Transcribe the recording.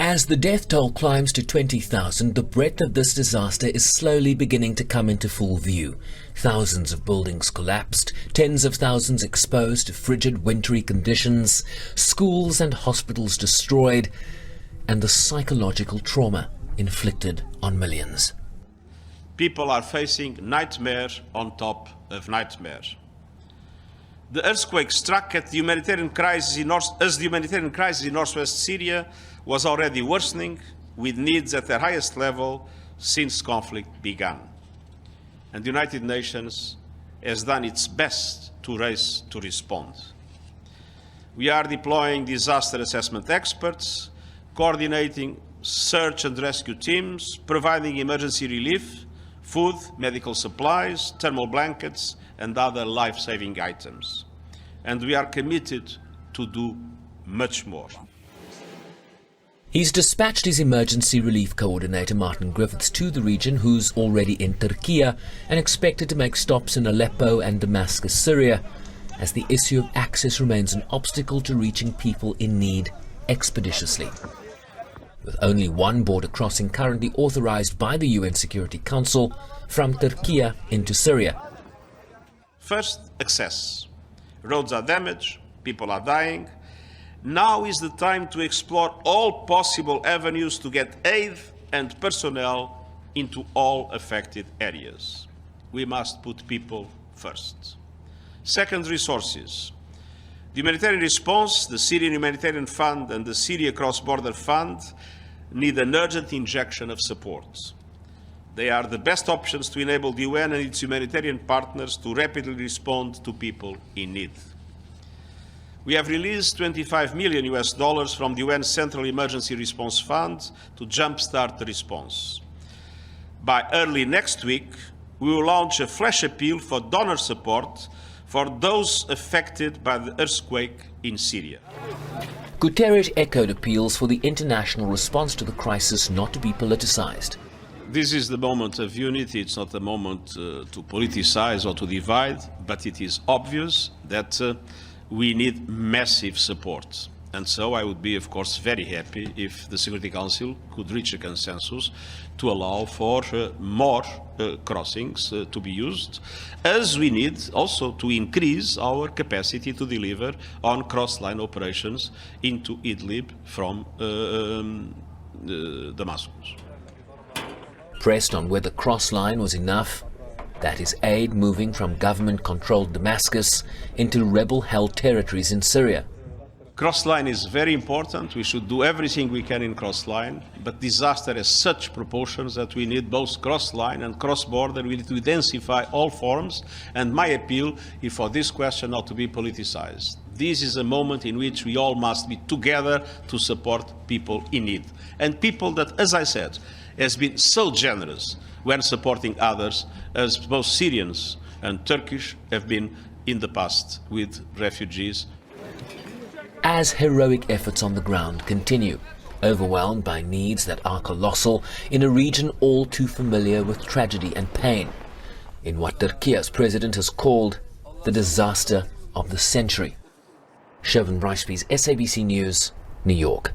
As the death toll climbs to 20,000, the breadth of this disaster is slowly beginning to come into full view. Thousands of buildings collapsed, tens of thousands exposed to frigid wintry conditions, schools and hospitals destroyed, and the psychological trauma inflicted on millions. People are facing nightmare on top of nightmare. The earthquake struck at the humanitarian crisis in northwest Syria was already worsening, with needs at their highest level since conflict began. And the United Nations has done its best to race to respond. We are deploying disaster assessment experts, coordinating search and rescue teams, providing emergency relief, food, medical supplies, thermal blankets, and other life-saving items. And we are committed to do much more. He's dispatched his emergency relief coordinator Martin Griffiths to the region, who's already in Turkey and expected to make stops in Aleppo and Damascus, Syria, as the issue of access remains an obstacle to reaching people in need expeditiously. With only one border crossing currently authorized by the UN Security Council from Turkey into Syria. First, access. Roads are damaged, people are dying. Now is the time to explore all possible avenues to get aid and personnel into all affected areas. We must put people first. Second, resources. The humanitarian response, the Syrian Humanitarian Fund and the Syria Cross-Border Fund need an urgent injection of support. They are the best options to enable the UN and its humanitarian partners to rapidly respond to people in need. We have released $25 million from the UN Central Emergency Response Fund to jumpstart the response. By early next week, we will launch a flash appeal for donor support for those affected by the earthquake in Syria. Guterres echoed appeals for the international response to the crisis not to be politicized. This is the moment of unity. It's not a moment to politicize or to divide, but it is obvious that we need massive support. And so I would be, of course, very happy if the Security Council could reach a consensus to allow for more crossings to be used, as we need also to increase our capacity to deliver on cross-line operations into Idlib from Damascus. Pressed on whether cross-line was enough, that is aid moving from government-controlled Damascus into rebel-held territories in Syria. Crossline is very important. We should do everything we can in crossline, but disaster has such proportions that we need both crossline and cross-border. We need to intensify all forms, and my appeal is for this question not to be politicized. This is a moment in which we all must be together to support people in need. And people that, as I said, has been so generous when supporting others, as both Syrians and Turkish have been in the past with refugees. As heroic efforts on the ground continue, overwhelmed by needs that are colossal in a region all too familiar with tragedy and pain, in what Turkey's president has called the disaster of the century. Chauvin Brycebees, SABC News, New York.